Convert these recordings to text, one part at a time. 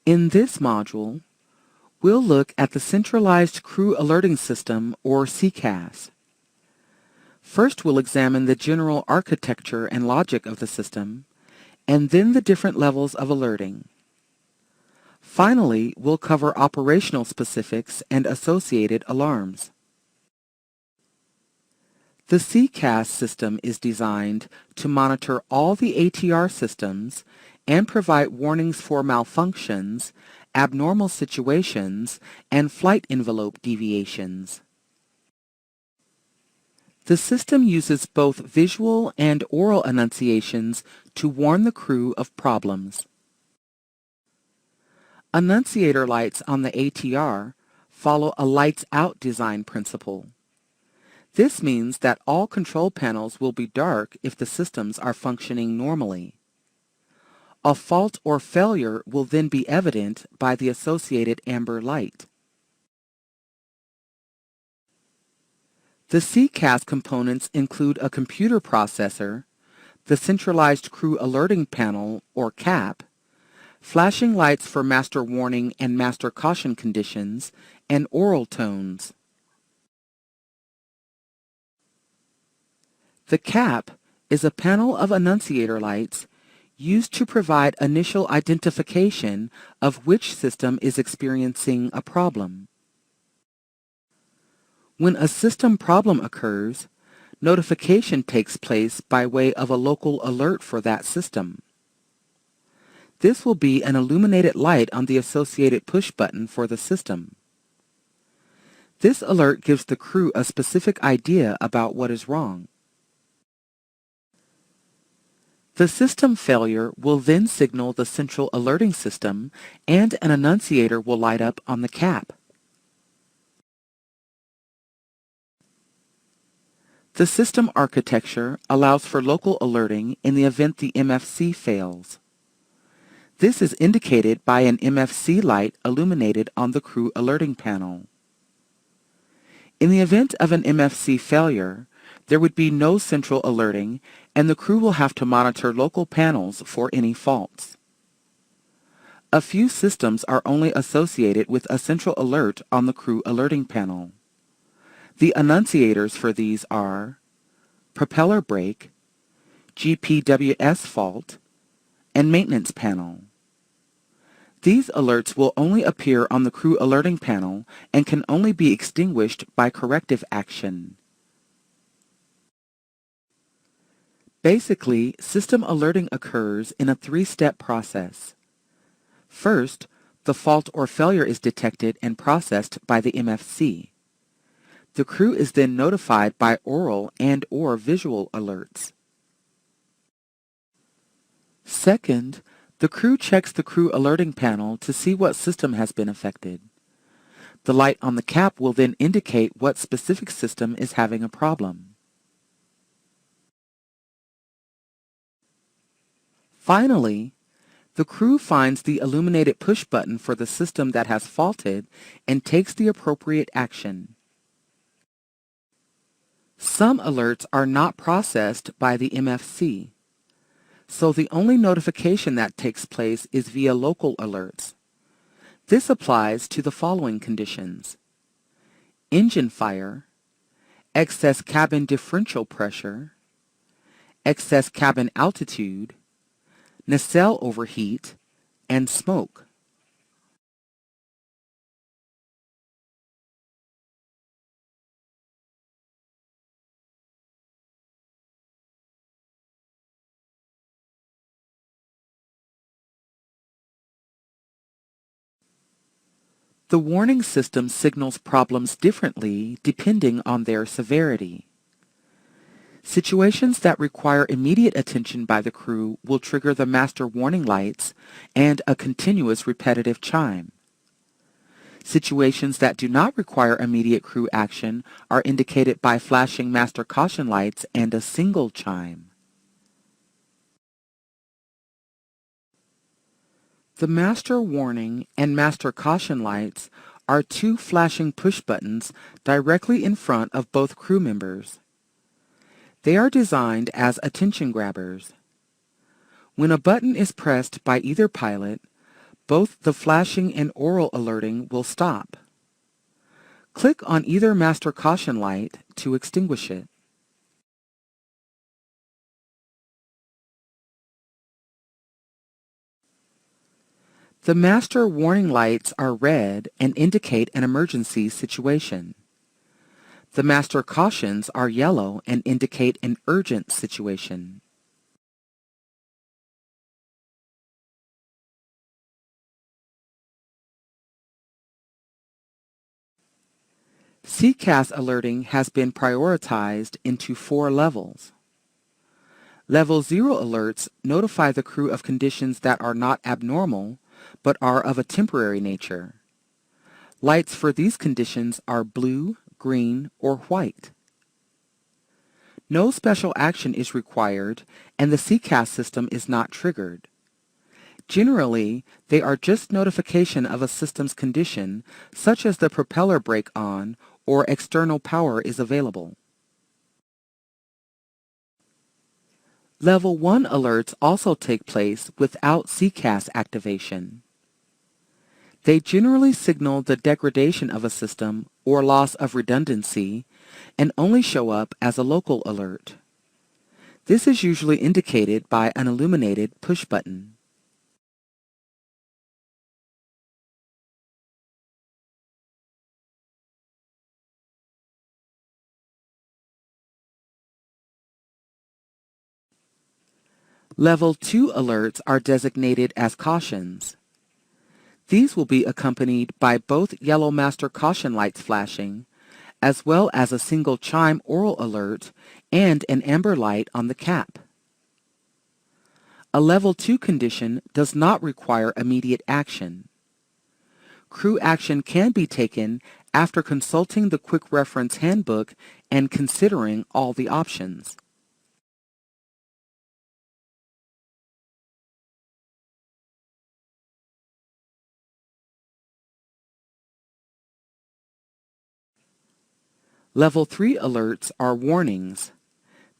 In this module, we'll look at the Centralized Crew Alerting System, or Ccas. First, we'll examine the general architecture and logic of the system, and then the different levels of alerting. Finally, we'll cover operational specifics and associated alarms. The Ccas system is designed to monitor all the ATR systems and provide warnings for malfunctions, abnormal situations, and flight envelope deviations. The system uses both visual and oral annunciations to warn the crew of problems. Annunciator lights on the ATR follow a lights-out design principle. This means that all control panels will be dark if the systems are functioning normally. A fault or failure will then be evident by the associated amber light. The Ccas components include a computer processor, the Centralized Crew Alerting Panel, or CAP, flashing lights for master warning and master caution conditions, and oral tones. The CAP is a panel of annunciator lights used to provide initial identification of which system is experiencing a problem. When a system problem occurs, notification takes place by way of a local alert for that system. This will be an illuminated light on the associated push button for the system. This alert gives the crew a specific idea about what is wrong. The system failure will then signal the central alerting system, and an annunciator will light up on the CAP. The system architecture allows for local alerting in the event the MFC fails. This is indicated by an MFC light illuminated on the crew alerting panel. In the event of an MFC failure, there would be no central alerting, and the crew will have to monitor local panels for any faults. A few systems are only associated with a central alert on the crew alerting panel. The annunciators for these are propeller brake, GPWS fault, and maintenance panel. These alerts will only appear on the crew alerting panel and can only be extinguished by corrective action. Basically, system alerting occurs in a three-step process. First, the fault or failure is detected and processed by the MFC. The crew is then notified by oral and/or visual alerts. Second, the crew checks the crew alerting panel to see what system has been affected. The light on the CAP will then indicate what specific system is having a problem. Finally, the crew finds the illuminated push button for the system that has faulted and takes the appropriate action. Some alerts are not processed by the MFC, so the only notification that takes place is via local alerts. This applies to the following conditions: engine fire, excess cabin differential pressure, excess cabin altitude, nacelle overheat, and smoke. The warning system signals problems differently depending on their severity. Situations that require immediate attention by the crew will trigger the master warning lights and a continuous repetitive chime. Situations that do not require immediate crew action are indicated by flashing master caution lights and a single chime. The master warning and master caution lights are two flashing push buttons directly in front of both crew members. They are designed as attention grabbers. When a button is pressed by either pilot, both the flashing and aural alerting will stop. Click on either master caution light to extinguish it. The master warning lights are red and indicate an emergency situation. The master cautions are yellow and indicate an urgent situation. Ccas alerting has been prioritized into 4 levels. Level 0 alerts notify the crew of conditions that are not abnormal, but are of a temporary nature. Lights for these conditions are blue, green, or white. No special action is required, and the Ccas system is not triggered. Generally, they are just notification of a system's condition, such as the propeller brake on or external power is available. Level 1 alerts also take place without Ccas activation. They generally signal the degradation of a system or loss of redundancy and only show up as a local alert. This is usually indicated by an illuminated push button. Level 2 alerts are designated as cautions. These will be accompanied by both yellow master caution lights flashing, as well as a single chime aural alert and an amber light on the cap. A Level 2 condition does not require immediate action. Crew action can be taken after consulting the Quick Reference Handbook and considering all the options. Level 3 alerts are warnings.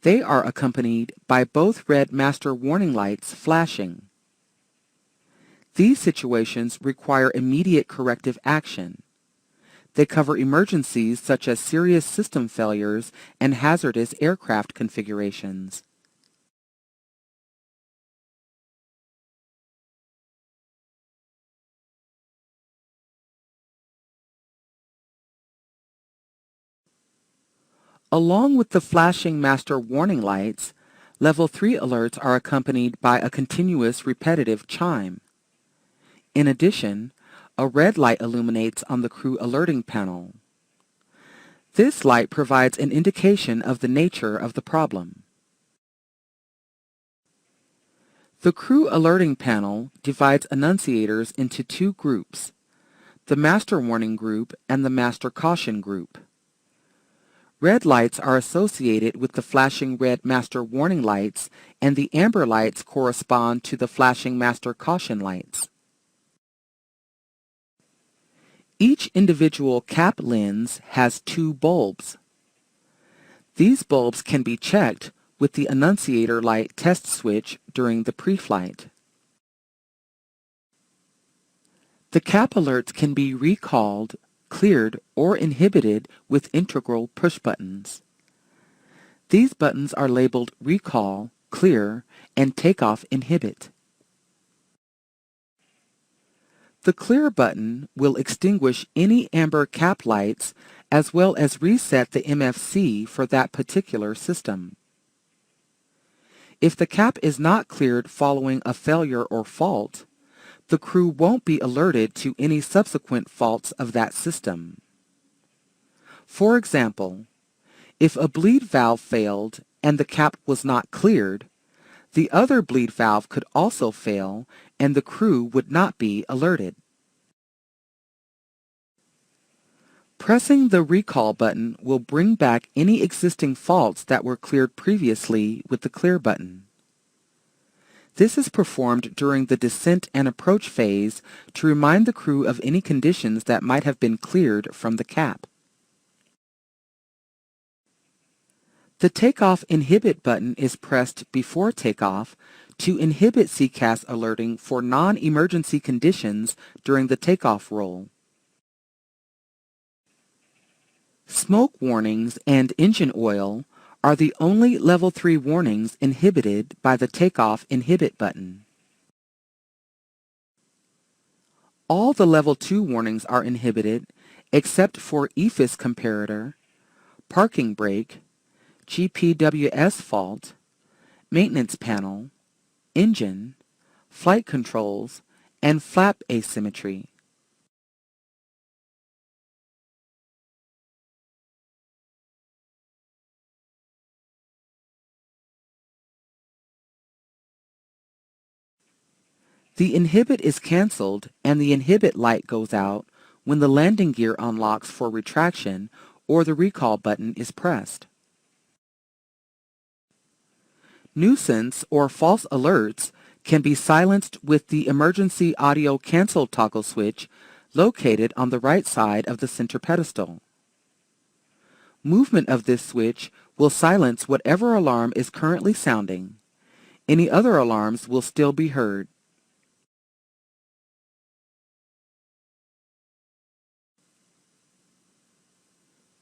They are accompanied by both red master warning lights flashing. These situations require immediate corrective action. They cover emergencies such as serious system failures and hazardous aircraft configurations. Along with the flashing master warning lights, Level 3 alerts are accompanied by a continuous repetitive chime. In addition, a red light illuminates on the crew alerting panel. This light provides an indication of the nature of the problem. The crew alerting panel divides annunciators into 2 groups, the master warning group and the master caution group. Red lights are associated with the flashing red master warning lights, and the amber lights correspond to the flashing master caution lights. Each individual cap lens has 2 bulbs. These bulbs can be checked with the annunciator light test switch during the pre-flight. The cap alerts can be recalled, cleared, or inhibited with integral push buttons. These buttons are labeled Recall, Clear, and Takeoff Inhibit. The Clear button will extinguish any amber cap lights as well as reset the MFC for that particular system. If the cap is not cleared following a failure or fault, the crew won't be alerted to any subsequent faults of that system. For example, if a bleed valve failed and the cap was not cleared, the other bleed valve could also fail and the crew would not be alerted. Pressing the recall button will bring back any existing faults that were cleared previously with the clear button. This is performed during the descent and approach phase to remind the crew of any conditions that might have been cleared from the cap. The Takeoff Inhibit button is pressed before takeoff to inhibit Ccas alerting for non-emergency conditions during the takeoff roll. Smoke warnings and engine oil are the only Level 3 warnings inhibited by the Takeoff Inhibit button. All the Level 2 warnings are inhibited except for EFIS comparator, parking brake, GPWS fault, maintenance panel, engine, flight controls, and flap asymmetry. The inhibit is cancelled and the inhibit light goes out when the landing gear unlocks for retraction or the recall button is pressed. Nuisance or false alerts can be silenced with the emergency audio cancel toggle switch located on the right side of the center pedestal. Movement of this switch will silence whatever alarm is currently sounding. Any other alarms will still be heard.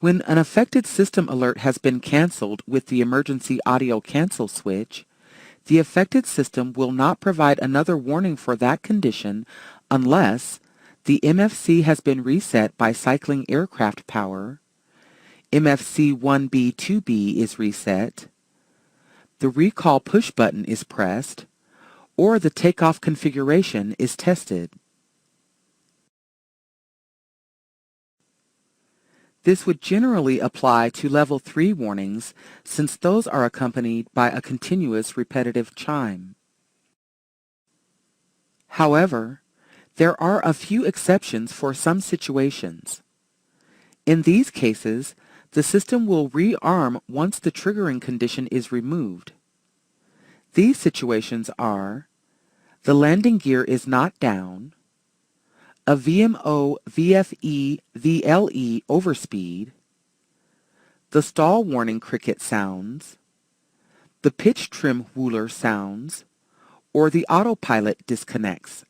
When an affected system alert has been canceled with the emergency audio cancel switch, the affected system will not provide another warning for that condition unless the MFC has been reset by cycling aircraft power, MFC 1B2B is reset, the recall push button is pressed, or the takeoff configuration is tested. This would generally apply to Level 3 warnings since those are accompanied by a continuous repetitive chime. However, there are a few exceptions for some situations. In these cases, the system will rearm once the triggering condition is removed. These situations are: the landing gear is not down, a VMO VFE VLE overspeed, the stall warning cricket sounds, the pitch trim whooler sounds, or the autopilot disconnects.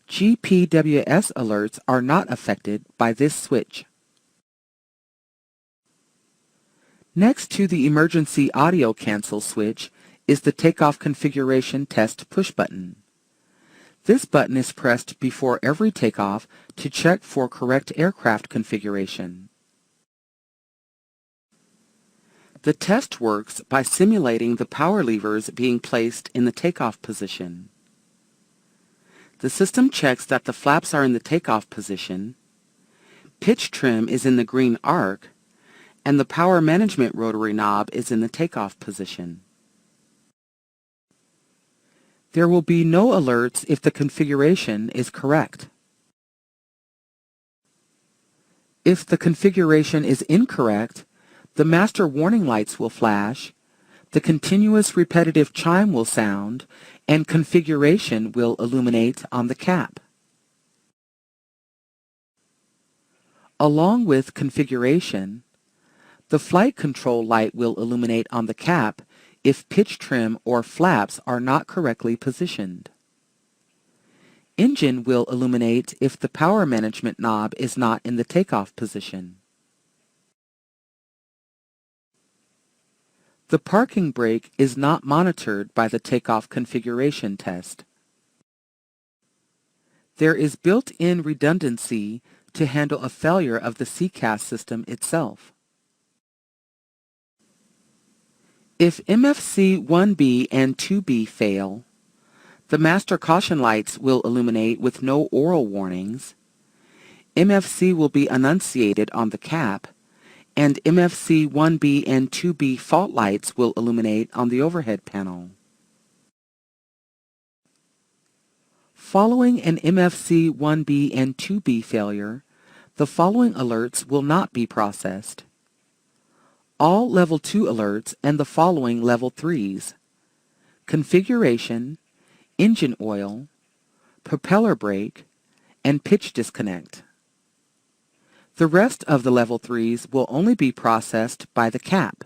GPWS alerts are not affected by this switch. Next to the emergency audio cancel switch is the takeoff configuration test push button. This button is pressed before every takeoff to check for correct aircraft configuration. The test works by simulating the power levers being placed in the takeoff position. The system checks that the flaps are in the takeoff position, pitch trim is in the green arc, and the power management rotary knob is in the takeoff position. There will be no alerts if the configuration is correct. If the configuration is incorrect, the master warning lights will flash, the continuous repetitive chime will sound, and configuration will illuminate on the cap. Along with configuration, the flight control light will illuminate on the cap if pitch trim or flaps are not correctly positioned. Engine will illuminate if the power management knob is not in the takeoff position. The parking brake is not monitored by the takeoff configuration test. There is built-in redundancy to handle a failure of the Ccas system itself. If MFC 1B and 2B fail, the master caution lights will illuminate with no oral warnings, MFC will be enunciated on the cap, and MFC 1B and 2B fault lights will illuminate on the overhead panel. Following an MFC 1B and 2B failure, the following alerts will not be processed. All Level 2 alerts and the following Level 3s: configuration, engine oil, propeller brake, and pitch disconnect. The rest of the Level 3s will only be processed by the cap.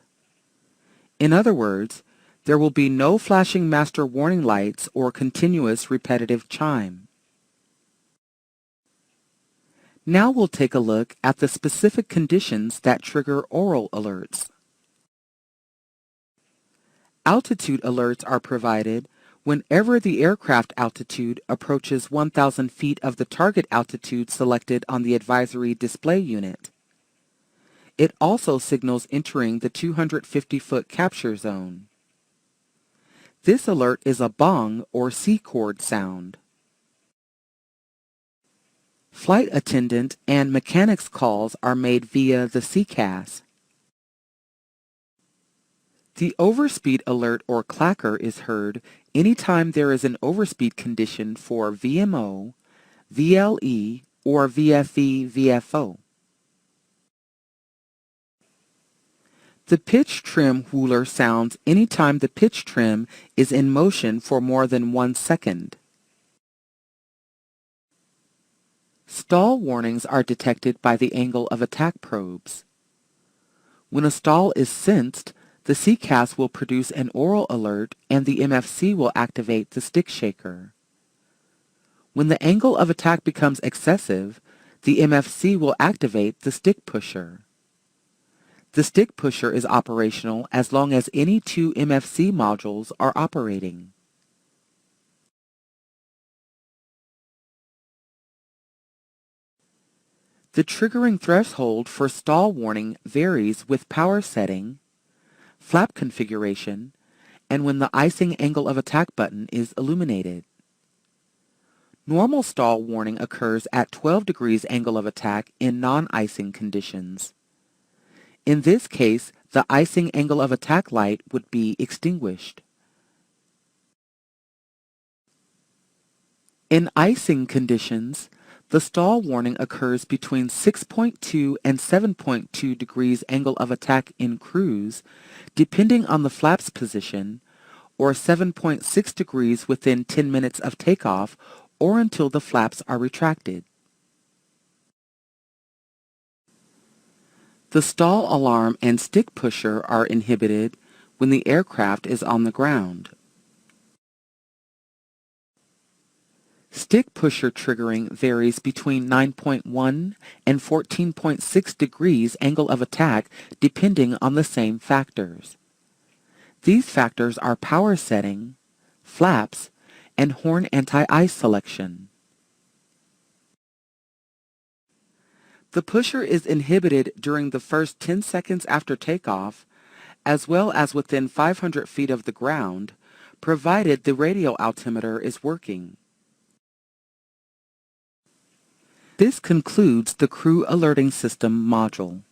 In other words, there will be no flashing master warning lights or continuous repetitive chime. Now we'll take a look at the specific conditions that trigger aural alerts. Altitude alerts are provided whenever the aircraft altitude approaches 1,000 feet of the target altitude selected on the advisory display unit. It also signals entering the 250-foot capture zone. This alert is a bong or C-chord sound. Flight attendant and mechanics calls are made via the Ccas. The overspeed alert or clacker is heard anytime there is an overspeed condition for VMO, VLE, or VFE/VFO. The pitch trim whooler sounds anytime the pitch trim is in motion for more than 1 second. Stall warnings are detected by the angle of attack probes. When a stall is sensed, the Ccas will produce an aural alert and the MFC will activate the stick shaker. When the angle of attack becomes excessive, the MFC will activate the stick pusher. The stick pusher is operational as long as any 2 MFC modules are operating. The triggering threshold for stall warning varies with power setting, flap configuration, and when the icing angle of attack button is illuminated. Normal stall warning occurs at 12 degrees angle of attack in non-icing conditions. In this case, the icing angle of attack light would be extinguished. In icing conditions, the stall warning occurs between 6.2 and 7.2 degrees angle of attack in cruise, depending on the flaps position, or 7.6 degrees within 10 minutes of takeoff or until the flaps are retracted. The stall alarm and stick pusher are inhibited when the aircraft is on the ground. Stick pusher triggering varies between 9.1 and 14.6 degrees angle of attack depending on the same factors. These factors are power setting, flaps, and horn anti-ice selection. The pusher is inhibited during the first 10 seconds after takeoff, as well as within 500 feet of the ground, provided the radio altimeter is working. This concludes the Crew Alerting System module.